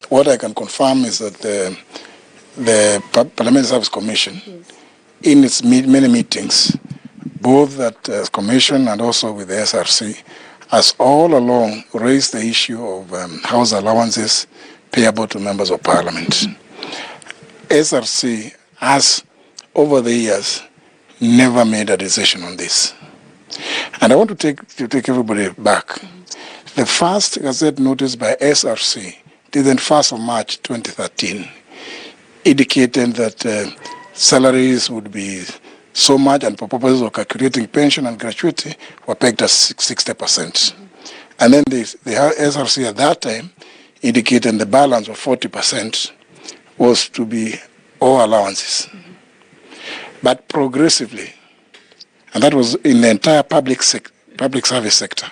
what I can confirm is that the Parliamentary Service Commission, in its many meetings, both at Commission and also with the SRC, has all along raised the issue of house allowances payable to members of Parliament. SRC has, over the years, never made a decision on this. And I want to take everybody back. The first Gazette notice by SRC, dated 1st of March 2013, indicated that salaries would be so much, and for purposes of calculating pension and gratuity were pegged at 60%. And then the SRC at that time indicated the balance of 40% was to be all allowances. But progressively, and that was in the entire public service sector,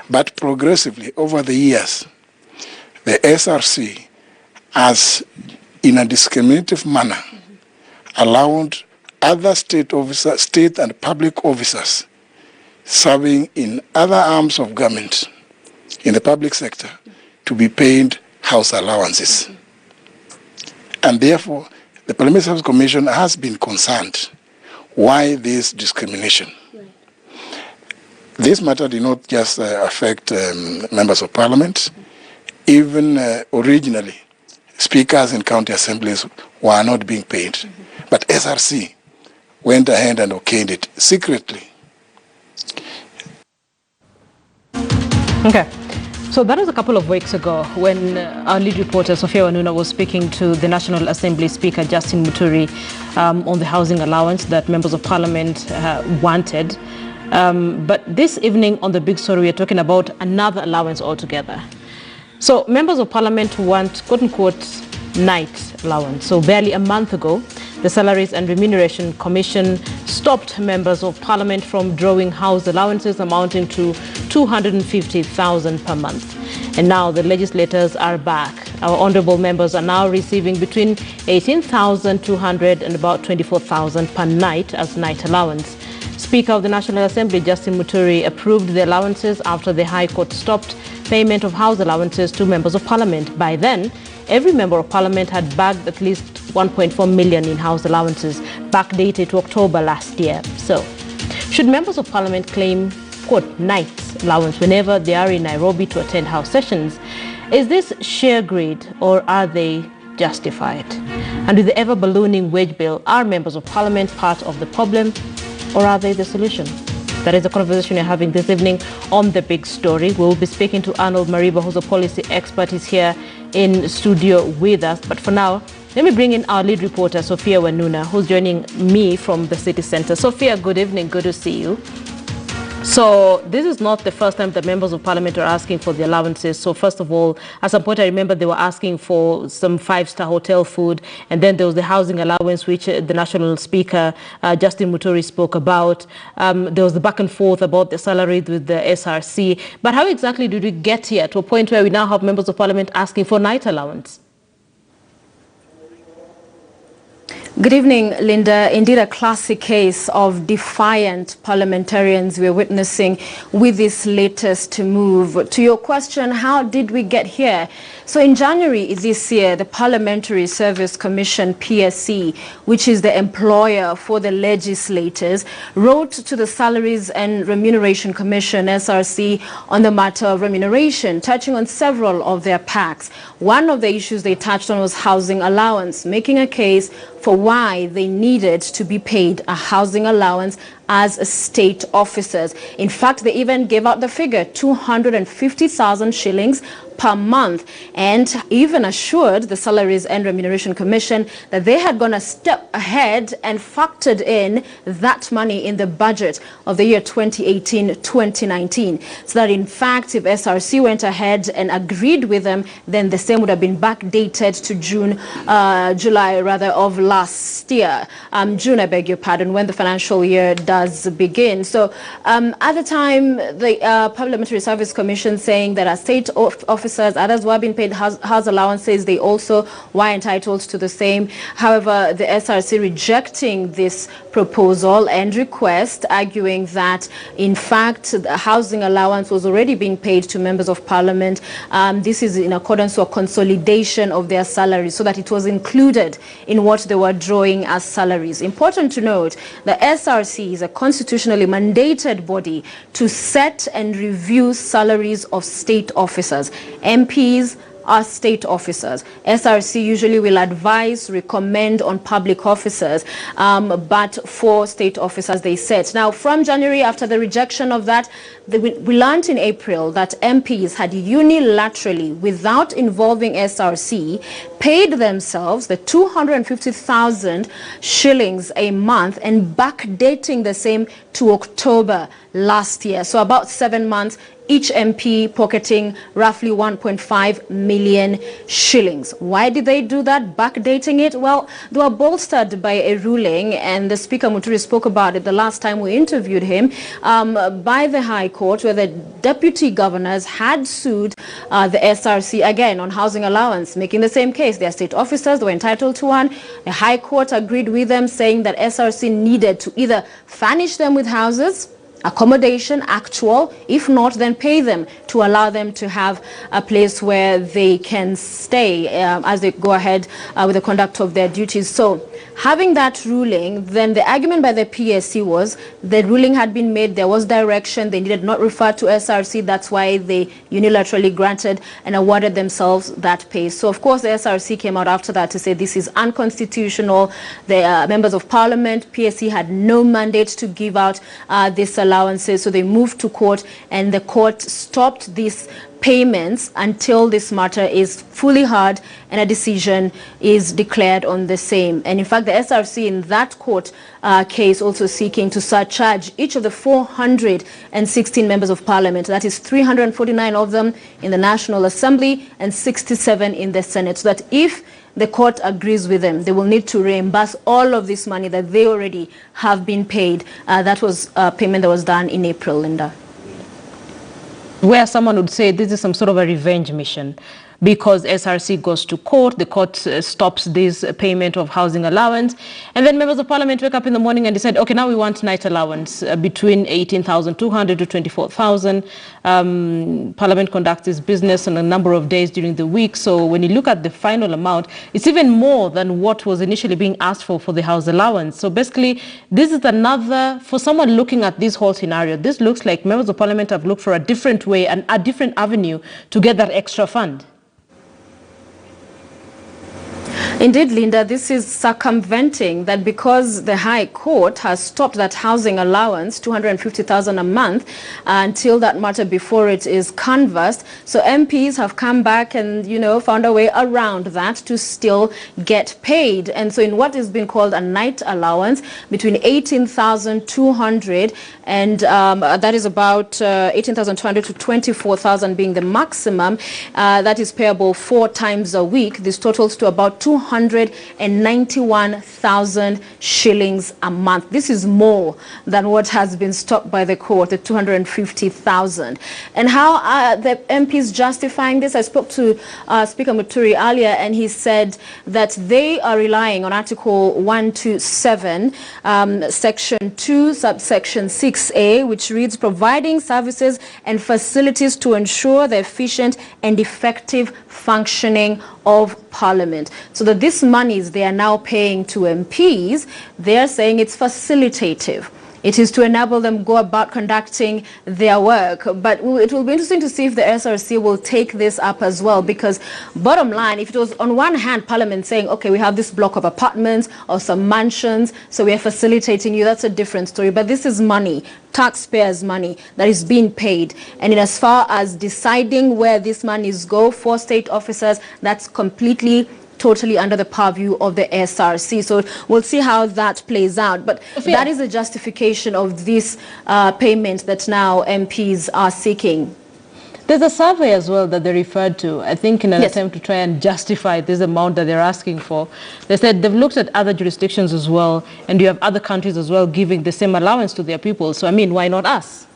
but progressively over the years, the SRC has, in a discriminative manner, allowed other state and public officers serving in other arms of government in the public sector to be paid house allowances. And therefore, the Parliamentary Service Commission has been concerned why this discrimination. This matter did not just affect members of Parliament. Even originally, speakers in county assemblies were not being paid. But SRC went ahead and okayed it secretly. Okay. So that was a couple of weeks ago when our lead reporter, Sophia Wanuna, was speaking to the National Assembly Speaker, Justin Muturi, on the housing allowance that members of Parliament wanted. But this evening on The Big Story, we are talking about another allowance altogether. So members of Parliament want, quote-unquote, night allowance. So barely a month ago, the Salaries and Remuneration Commission stopped members of Parliament from drawing house allowances amounting to 250,000 per month. And now the legislators are back. Our honourable members are now receiving between 18,200 and about 24,000 per night as night allowance. Speaker of the National Assembly, Justin Muturi, approved the allowances after the High Court stopped payment of house allowances to members of Parliament. By then, every member of Parliament had bagged at least 1.4 million in house allowances, backdated to October last year. So, should members of Parliament claim, quote, night allowance whenever they are in Nairobi to attend house sessions? Is this sheer greed, or are they justified? And with the ever-ballooning wage bill, are members of Parliament part of the problem, or are they the solution? That is the conversation we're having this evening on The Big Story. We'll be speaking to Arnold Mariba, who's a policy expert. He's here in studio with us. But for now, let me bring in our lead reporter, Sophia Wanuna, who's joining me from the city center. Sophia, good evening. Good to see you. So this is not the first time that members of Parliament are asking for the allowances. So first of all, at some point I remember they were asking for some five-star hotel food, and then there was the housing allowance, which the National Speaker, Justin Muturi, spoke about. There was the back and forth about the salary with the SRC. But how exactly did we get here to a point where we now have members of Parliament asking for night allowance? Good evening, Linda. Indeed, a classic case of defiant parliamentarians we're witnessing with this latest move. To your question, how did we get here? So in January this year, the Parliamentary Service Commission, PSC, which is the employer for the legislators, wrote to the Salaries and Remuneration Commission, SRC, on the matter of remuneration, touching on several of their packs. One of the issues they touched on was housing allowance, making a case for why they needed to be paid a housing allowance as state officers. In fact, they even gave out the figure, 250,000 shillings per month, and even assured the Salaries and Remuneration Commission that they had gone a step ahead and factored in that money in the budget of the year 2018-2019. So that in fact, if SRC went ahead and agreed with them, then the same would have been backdated to July rather of last year. June, I beg your pardon, when the financial year does does begin. So at the time, the Parliamentary Service Commission saying that as state officers, others were being paid house allowances, they also were entitled to the same. However, the SRC rejecting this proposal and request, arguing that in fact the housing allowance was already being paid to members of parliament. This is in accordance with a consolidation of their salaries so that it was included in what they were drawing as salaries. Important to note, the SRC is a constitutionally mandated body to set and review salaries of state officers. MPs are state officers. SRC usually will advise, recommend on public officers, but for state officers they set. Now, from January, after the rejection of that, we learned in April that MPs had unilaterally, without involving SRC, paid themselves the 250,000 shillings a month and backdating the same to October last year. So about 7 months, each MP pocketing roughly 1.5 million shillings. Why did they do that, backdating it? Well, they were bolstered by a ruling, and the Speaker Muturi spoke about it the last time we interviewed him, by the High Court, where the deputy governors had sued the SRC again on housing allowance, making the same case. They are state officers, they were entitled to one. The High Court agreed with them, saying that SRC needed to either furnish them with houses, accommodation, actual, if not, then pay them to allow them to have a place where they can stay as they go ahead with the conduct of their duties. So having that ruling, then the argument by the PSC was the ruling had been made, there was direction, they needed not refer to SRC, that's why they unilaterally granted and awarded themselves that pay. So of course the SRC came out after that to say this is unconstitutional. The members of parliament, PSC, had no mandate to give out this allowances, so they moved to court, and the court stopped these payments until this matter is fully heard and a decision is declared on the same. And in fact, the SRC in that court case also seeking to surcharge each of the 416 members of parliament, that is 349 of them in the National Assembly and 67 in the Senate, so that if the court agrees with them, they will need to reimburse all of this money that they already have been paid. That was a payment that was done in April, Linda. Where someone would say this is some sort of a revenge mission, because SRC goes to court, the court stops this payment of housing allowance, and then members of parliament wake up in the morning and decide, okay, now we want night allowance between 18,200 to 24,000. Parliament conducts its business on a number of days during the week, so when you look at the final amount, it's even more than what was initially being asked for the house allowance. So basically, this is another, for someone looking at this whole scenario, this looks like members of parliament have looked for a different way and a different avenue to get that extra fund. Indeed, Linda, this is circumventing that, because the High Court has stopped that housing allowance, 250,000 a month, until that matter before it is canvassed. So MPs have come back and, found a way around that to still get paid. And so in what is being called a night allowance, between 18,200 and that is about 18,200 to 24,000 being the maximum, that is payable 4 times a week. This totals to about 291,000 shillings a month. This is more than what has been stopped by the court, the 250,000. And how are the MPs justifying this? I spoke to Speaker Muturi earlier, and he said that they are relying on Article 127, Section 2, subsection 6A, which reads, providing services and facilities to ensure the efficient and effective functioning of Parliament. So that this monies they are now paying to MPs, they are saying it's facilitative. It is to enable them go about conducting their work. But it will be interesting to see if the SRC will take this up as well, because bottom line, if it was on one hand Parliament saying, okay, we have this block of apartments or some mansions, so we are facilitating you, that's a different story. But this is money, taxpayers' money, that is being paid. And in as far as deciding where these monies go for state officers, that's completely totally under the purview of the SRC. So we'll see how that plays out. But that is the justification of this payment that now MPs are seeking. There's a survey as well that they referred to, I think in an attempt to try and justify this amount that they're asking for. They said they've looked at other jurisdictions as well, and you have other countries as well giving the same allowance to their people. So, I mean, why not us?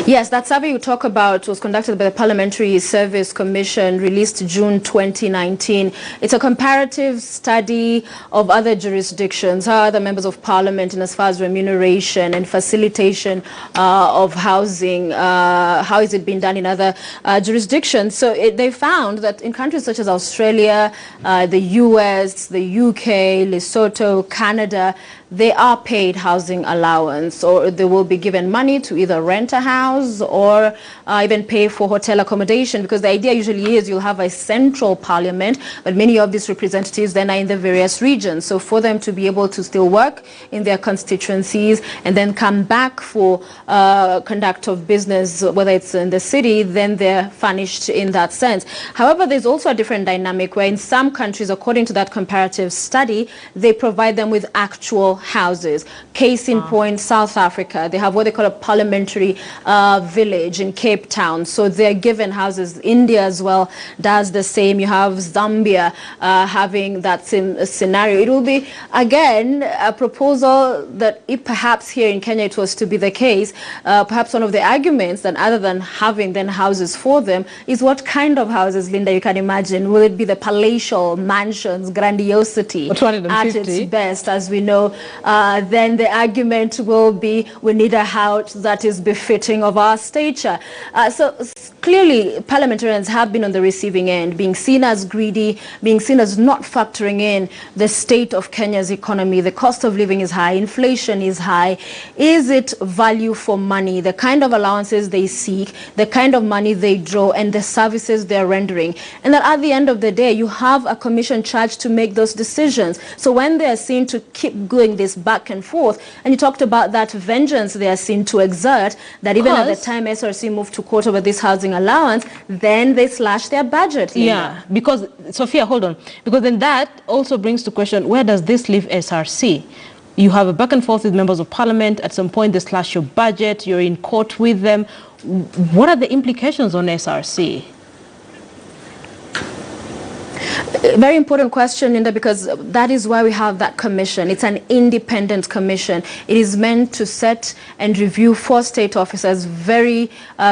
Yes, that survey you talk about was conducted by the Parliamentary Service Commission, released June 2019. It's a comparative study of other jurisdictions, how other members of parliament, and as far as remuneration and facilitation of housing, how is it being done in other jurisdictions. So they found that in countries such as Australia, the US, the UK, Lesotho, Canada, they are paid housing allowance, or they will be given money to either rent a house or even pay for hotel accommodation, because the idea usually is you'll have a central parliament, but many of these representatives then are in the various regions. So for them to be able to still work in their constituencies and then come back for conduct of business, whether it's in the city, then they're furnished in that sense. However, there's also a different dynamic where in some countries, according to that comparative study, they provide them with actual houses. Case in point, South Africa, they have what they call a parliamentary village in Cape Town. So they're given houses. India as well does the same. You have Zambia having that same scenario. It will be, again, a proposal that if perhaps here in Kenya it was to be the case, perhaps one of the arguments that other than having then houses for them is what kind of houses, Linda, you can imagine. Will it be the palatial mansions, grandiosity at its best, as we know? Then the argument will be we need a house that is befitting of our stature. So clearly parliamentarians have been on the receiving end, being seen as greedy, being seen as not factoring in the state of Kenya's economy. The cost of living is high, inflation is high. Is it value for money, the kind of allowances they seek, the kind of money they draw, and the services they're rendering? And that at the end of the day, you have a commission charged to make those decisions. So when they are seen to keep going this back and forth, and you talked about that vengeance they are seen to exert, that even at the time SRC moved to court over this housing allowance, then they slash their budget. Linda. Yeah, because, Sophia, hold on, because then that also brings to question, where does this leave SRC? You have a back and forth with members of parliament. At some point, they slash your budget. You're in court with them. What are the implications on SRC? Very important question, Linda, because that is why we have that commission. It's an independent commission. It is meant to set and review for state officers, very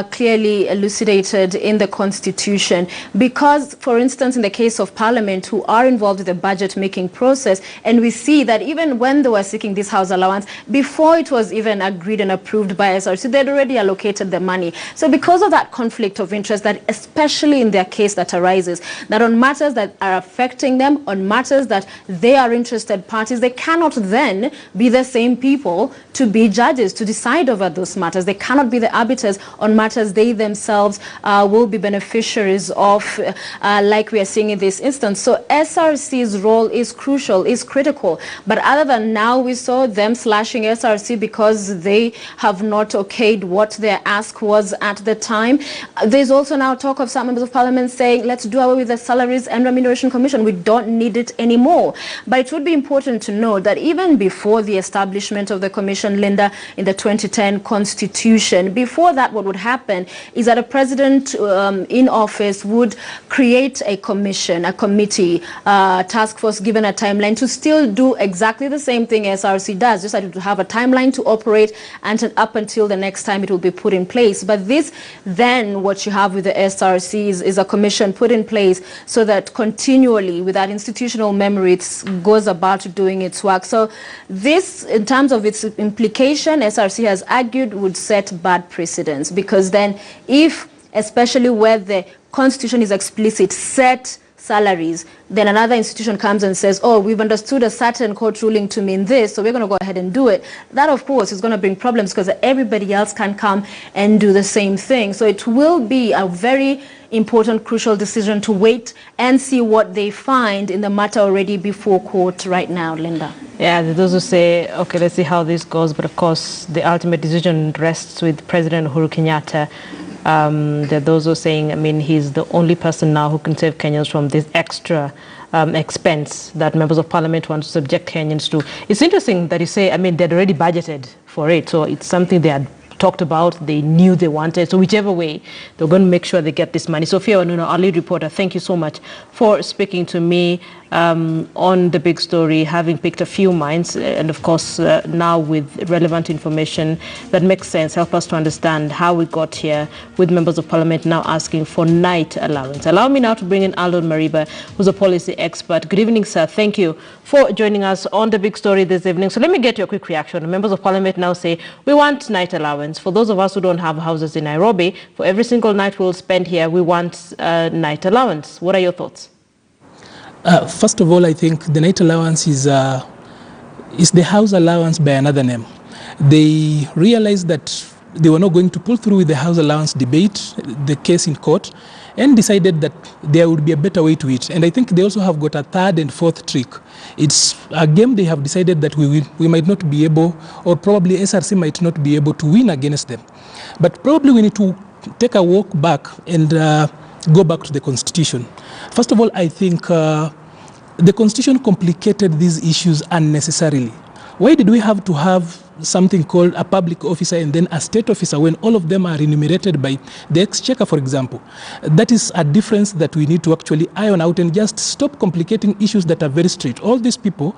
clearly elucidated in the Constitution. Because, for instance, in the case of Parliament, who are involved in the budget-making process, and we see that even when they were seeking this house allowance, before it was even agreed and approved by SRC, they'd already allocated the money. So because of that conflict of interest, that especially in their case that arises, that on matters that are affecting them, on matters that they are interested parties, they cannot then be the same people to be judges, to decide over those matters. They cannot be the arbiters on matters they themselves will be beneficiaries of, like we are seeing in this instance. So SRC's role is crucial, is critical. But other than now, we saw them slashing SRC because they have not okayed what their ask was at the time. There's also now talk of some members of parliament saying, let's do away with the Salaries and Remuneration Commission. We don't need it anymore. But it would be important to know that even before the establishment of the commission, Linda, in the 2010 Constitution, before that, what would happen is that a president in office would create a commission, a committee, task force, given a timeline to still do exactly the same thing SRC does, just that it would have a timeline to operate and up until the next time it will be put in place. But this, then, what you have with the SRC is a commission put in place so that continually, with that institutional memory, it goes about doing its work. So this, in terms of its implication, SRC has argued, would set bad precedents, because then if, especially where the Constitution is explicit, set salaries, then another institution comes and says, oh, we've understood a certain court ruling to mean this, so we're going to go ahead and do it. That, of course, is going to bring problems because everybody else can come and do the same thing. So it will be a very important, crucial decision to wait and see what they find in the matter already before court right now, Linda. Yeah, those who say, okay, let's see how this goes. But of course, the ultimate decision rests with President Uhuru Kenyatta. There are those who are saying, I mean, he's the only person now who can save Kenyans from this extra expense that members of parliament want to subject Kenyans to. It's interesting that you say, I mean, they'd already budgeted for it. So it's something they had talked about, they knew they wanted. So whichever way, they're going to make sure they get this money. Sophia Wanuna, our lead reporter, thank you so much for speaking to me on the big story, having picked a few minds, and of course now with relevant information that makes sense. Help us to understand how we got here, with members of parliament now asking for night allowance. Allow me now to bring in Alon Mariba, who's a policy expert. Good evening, sir. Thank you for joining us on the big story this evening. So let me get your quick reaction. Members of parliament now say we want night allowance. For those of us who don't have houses in Nairobi, for every single night we'll spend here, we want night allowance. What are your thoughts? First of all, I think the night allowance is the house allowance by another name. They realized that they were not going to pull through with the house allowance debate, the case in court, and decided that there would be a better way to it. And I think they also have got a third and fourth trick. It's a game they have decided that we might not be able, or probably SRC might not be able to win against them. But probably we need to take a walk back and go back to the Constitution. First of all, I think the Constitution complicated these issues unnecessarily. Why did we have to have something called a public officer and then a state officer when all of them are remunerated by the Exchequer, for example? That is a difference that we need to actually iron out and just stop complicating issues that are very straight. All these people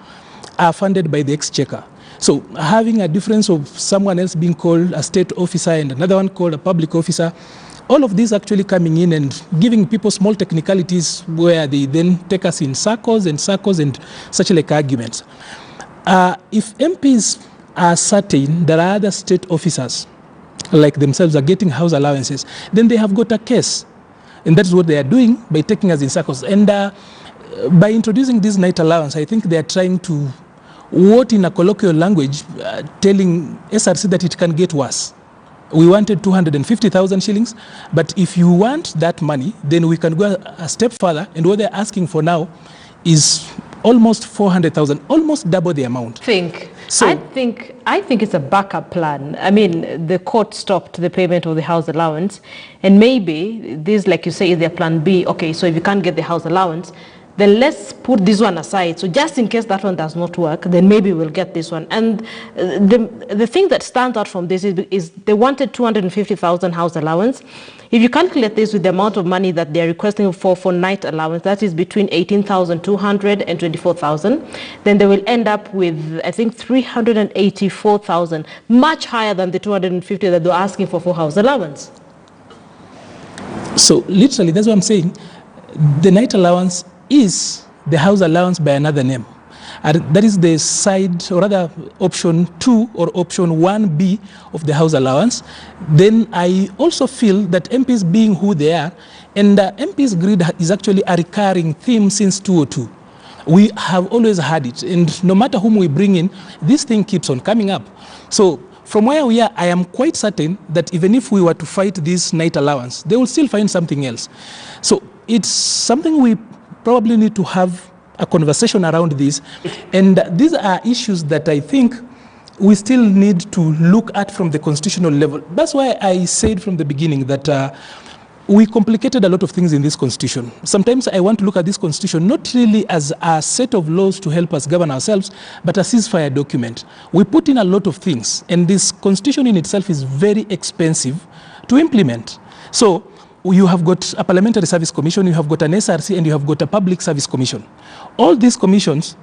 are funded by the Exchequer. So having a difference of someone else being called a state officer and another one called a public officer, all of these actually coming in and giving people small technicalities where they then take us in circles and such like arguments. If MPs are certain that other state officers like themselves are getting house allowances, then they have got a case. And that's what they are doing by taking us in circles. And by introducing this night allowance, I think they are trying to, what in a colloquial language, telling SRC that it can get worse. We wanted 250,000 shillings, but if you want that money, then we can go a step further, and what they're asking for now is almost 400,000, almost double the amount. I think it's a backup plan. I mean, the court stopped the payment of the house allowance, and maybe this, like you say, is their plan B. Okay, so if you can't get the house allowance, then let's put this one aside. So just in case that one does not work, then maybe we'll get this one. And the thing that stands out from this is they wanted 250,000 house allowance. If you calculate this with the amount of money that they're requesting for night allowance, that is between 18,200 and 24,000, then they will end up with, I think, 384,000, much higher than the 250 that they're asking for house allowance. So literally, that's what I'm saying. The night allowance is the house allowance by another name. That is the side, or rather option 2 or option 1B of the house allowance. Then I also feel that MPs being who they are, and MPs greed is actually a recurring theme since 2002. We have always had it, and no matter whom we bring in, this thing keeps on coming up. So from where we are, I am quite certain that even if we were to fight this night allowance, they will still find something else. So it's something we probably need to have a conversation around this. And these are issues that I think we still need to look at from the constitutional level. That's why I said from the beginning that we complicated a lot of things in this constitution. Sometimes I want to look at this constitution not really as a set of laws to help us govern ourselves, but a ceasefire document. We put in a lot of things, and this constitution in itself is very expensive to implement. So you have got a Parliamentary Service Commission, you have got an SRC, and you have got a Public Service Commission. All these commissions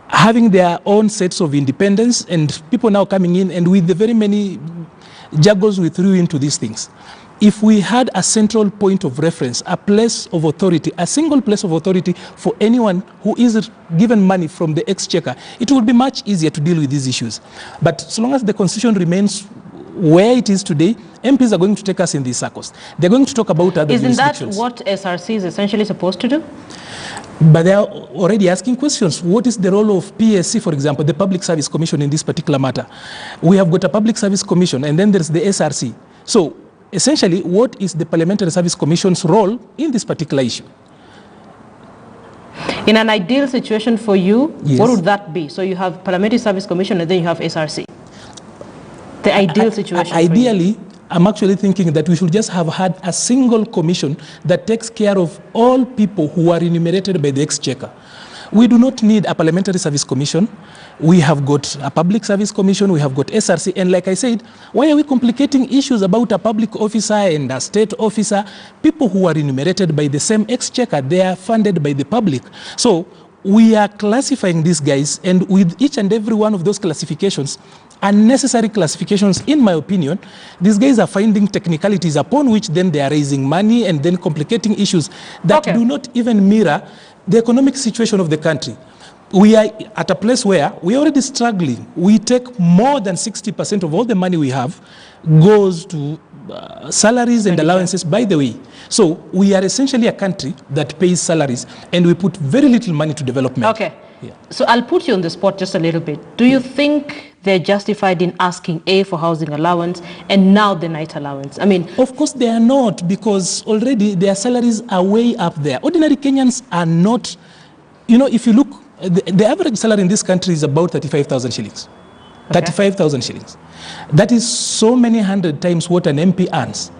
having their own sets of independence, and people now coming in, and with the very many juggles we threw into these things. If we had a central point of reference, a place of authority, a single place of authority for anyone who is given money from the Exchequer, it would be much easier to deal with these issues. But so long as the constitution remains where it is today, MPs are going to take us in these circles. They're going to talk about other jurisdictions. Isn't that what SRC is essentially supposed to do? But they are already asking questions. What is the role of PSC, for example, the Public Service Commission in this particular matter? We have got a Public Service Commission, and then there's the SRC. So essentially, what is the Parliamentary Service Commission's role in this particular issue? In an ideal situation for you, yes, what would that be? So you have Parliamentary Service Commission and then you have SRC. The ideal situation ideally, for you. I'm actually thinking that we should just have had a single commission that takes care of all people who are enumerated by the Exchequer. We do not need a parliamentary service commission. We have got a public service commission, we have got SRC, and like I said, why are we complicating issues about a public officer and a state officer? People who are remunerated by the same exchequer, they are funded by the public. So we are classifying these guys, and with each and every one of those classifications, unnecessary classifications, in my opinion, these guys are finding technicalities upon which then they are raising money and then complicating issues that do not even mirror the economic situation of the country. We are at a place where we are already struggling. We take more than 60% of all the money we have goes to salaries and allowances, by the way. So we are essentially a country that pays salaries, and we put very little money to development. Okay. Yeah. So I'll put you on the spot just a little bit. Do you think they're justified in asking A, for housing allowance, and now the night allowance? I mean, of course they are not, because already their salaries are way up there. Ordinary Kenyans are not, you know, if you look, the average salary in this country is about 35,000 shillings. Okay. 35,000 shillings. That is so many hundred times what an MP earns.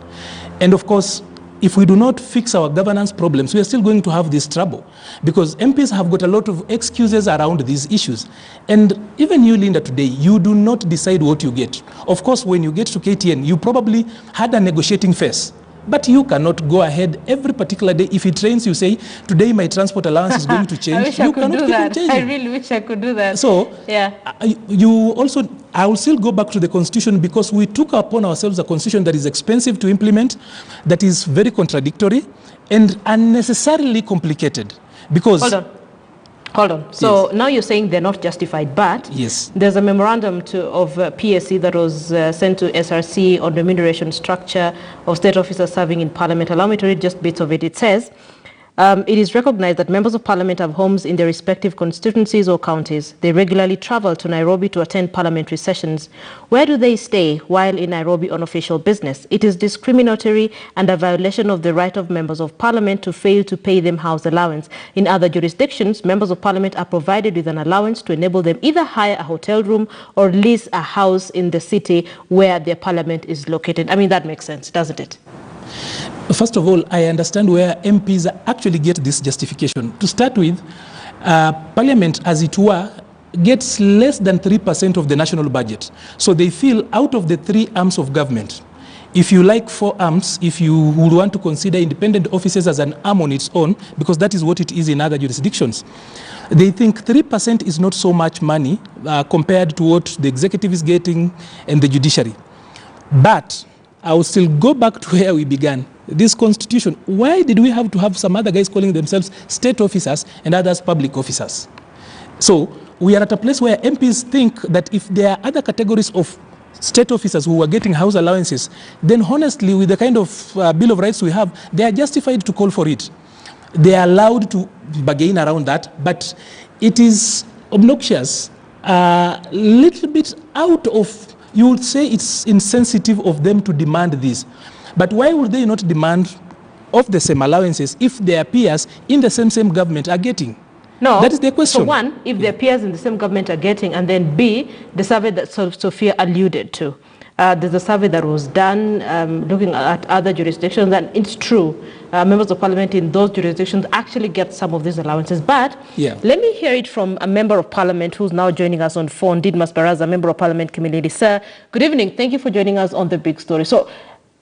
And of course, if we do not fix our governance problems, we are still going to have this trouble, because MPs have got a lot of excuses around these issues. And even you, Linda, today, you do not decide what you get. Of course, when you get to KTN, you probably had a negotiating phase. But you cannot go ahead every particular day. If it rains, you say, today my transport allowance is going to change. I wish I could do that. I really wish I could do that. So, yeah. I will still go back to the Constitution, because we took upon ourselves a Constitution that is expensive to implement, that is very contradictory, and unnecessarily complicated. Because... Hold on. So now you're saying they're not justified, but there's a memorandum of PSC that was sent to SRC on remuneration structure of state officers serving in Parliament. Allow me to read just bits of it. It says, it is recognized that members of Parliament have homes in their respective constituencies or counties. They regularly travel to Nairobi to attend parliamentary sessions. Where do they stay while in Nairobi on official business? It is discriminatory and a violation of the right of members of Parliament to fail to pay them house allowance. In other jurisdictions, members of Parliament are provided with an allowance to enable them either hire a hotel room or lease a house in the city where their Parliament is located. I mean, that makes sense, doesn't it? First of all, I understand where MPs actually get this justification. To start with, Parliament, as it were, gets less than 3% of the national budget. So they feel out of the 3 arms of government, if you like 4 arms, if you would want to consider independent offices as an arm on its own, because that is what it is in other jurisdictions, they think 3% is not so much money compared to what the executive is getting and the judiciary. But I will still go back to where we began. This Constitution, why did we have to have some other guys calling themselves state officers and others public officers? So we are at a place where MPs think that if there are other categories of state officers who are getting house allowances, then honestly, with the kind of Bill of Rights we have, they are justified to call for it. They are allowed to bargain around that, but it is obnoxious, a little bit out of, you would say it's insensitive of them to demand this. But why would they not demand of the same allowances if their peers in the same government are getting? No. That is the question. So one, if their peers in the same government are getting, and then B, the survey that Sophia alluded to. There's a survey that was done looking at other jurisdictions, and it's true. Members of Parliament in those jurisdictions actually get some of these allowances. But let me hear it from a Member of Parliament who's now joining us on phone, Didmas Baraza, Member of Parliament Community. Sir, good evening. Thank you for joining us on The Big Story. So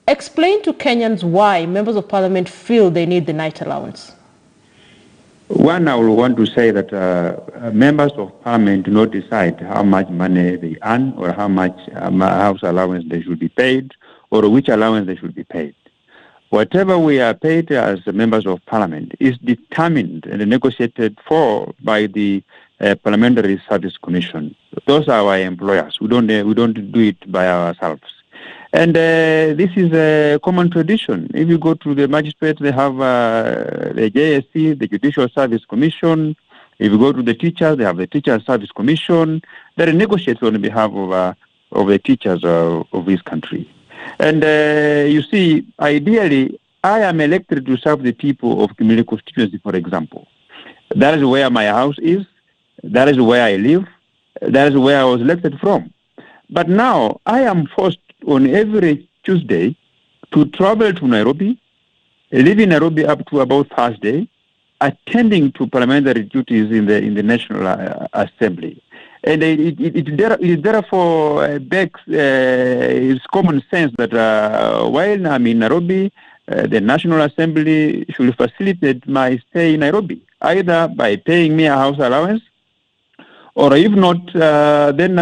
explain to Kenyans why Members of Parliament feel they need the night allowance. One, I would want to say that members of Parliament do not decide how much money they earn or how much house allowance they should be paid or which allowance they should be paid. Whatever we are paid as members of Parliament is determined and negotiated for by the Parliamentary Service Commission. Those are our employers. We don't do it by ourselves. And this is a common tradition. If you go to the magistrates, they have the JSC, the Judicial Service Commission. If you go to the teachers, they have the Teacher Service Commission that negotiates on behalf of the teachers of this country. And you see, ideally, I am elected to serve the people of community constituency, for example. That is where my house is. That is where I live. That is where I was elected from. But now I am forced on every Tuesday to travel to Nairobi, live in Nairobi up to about Thursday, attending to parliamentary duties in the National Assembly. And it therefore begs it's common sense that while I'm in Nairobi, the National Assembly should facilitate my stay in Nairobi, either by paying me a house allowance, or if not, then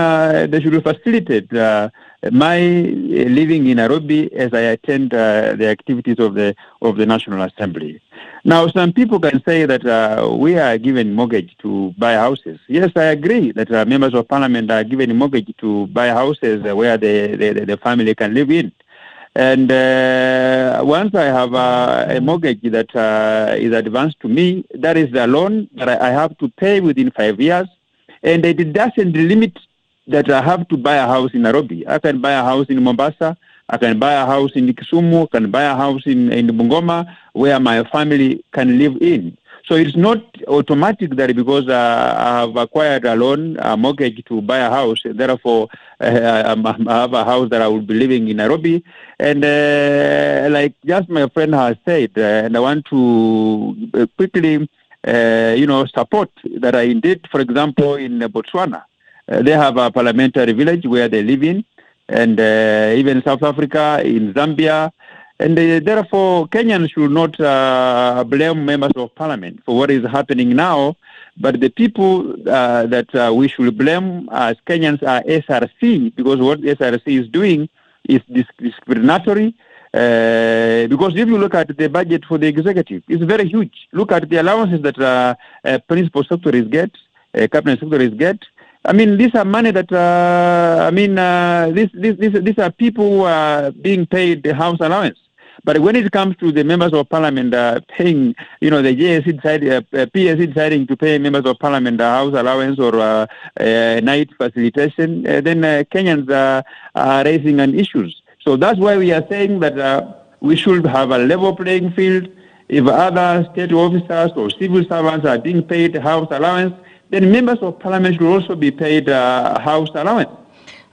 they should facilitate my living in Nairobi as I attend the activities of the National Assembly. Now, some people can say that we are given mortgage to buy houses. Yes, I agree that members of parliament are given mortgage to buy houses where the family can live in. And once I have a mortgage that is advanced to me, that is the loan that I have to pay within 5 years. And it doesn't limit that I have to buy a house in Nairobi. I can buy a house in Mombasa. I can buy a house in Kisumu. I can buy a house in Bungoma where my family can live in. So it's not automatic that because I have acquired a loan, a mortgage to buy a house, therefore I have a house that I will be living in Nairobi. And like just my friend has said, and I want to quickly support that indeed, for example, in Botswana, they have a parliamentary village where they live in, and even South Africa, in Zambia. And therefore, Kenyans should not blame members of parliament for what is happening now, but the people that we should blame as Kenyans are SRC, because what SRC is doing is discriminatory. Because if you look at the budget for the executive, it's very huge. Look at the allowances that principal secretaries get, cabinet secretaries get. I mean, these are money that, these are people who are being paid the house allowance. But when it comes to the members of parliament paying, the JSC PSC deciding to pay members of parliament a house allowance or night facilitation, then Kenyans are raising an issues. So that's why we are saying that we should have a level playing field. If other state officers or civil servants are being paid house allowance, then members of parliament should also be paid house allowance.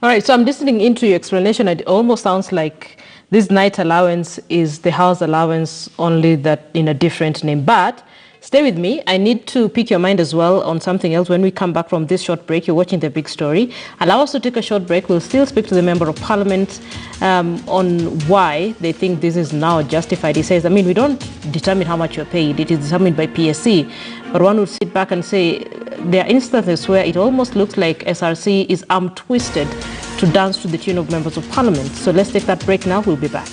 All right, so I'm listening into your explanation. It almost sounds like this night allowance is the house allowance, only that in a different name. But stay with me. I need to pick your mind as well on something else. When we come back from this short break, you're watching The Big Story. Allow us to take a short break. We'll still speak to the Member of Parliament on why they think this is now justified. He says, we don't determine how much you're paid. It is determined by PSC. But one would sit back and say there are instances where it almost looks like SRC is arm twisted to dance to the tune of members of parliament. So let's take that break now. We'll be back.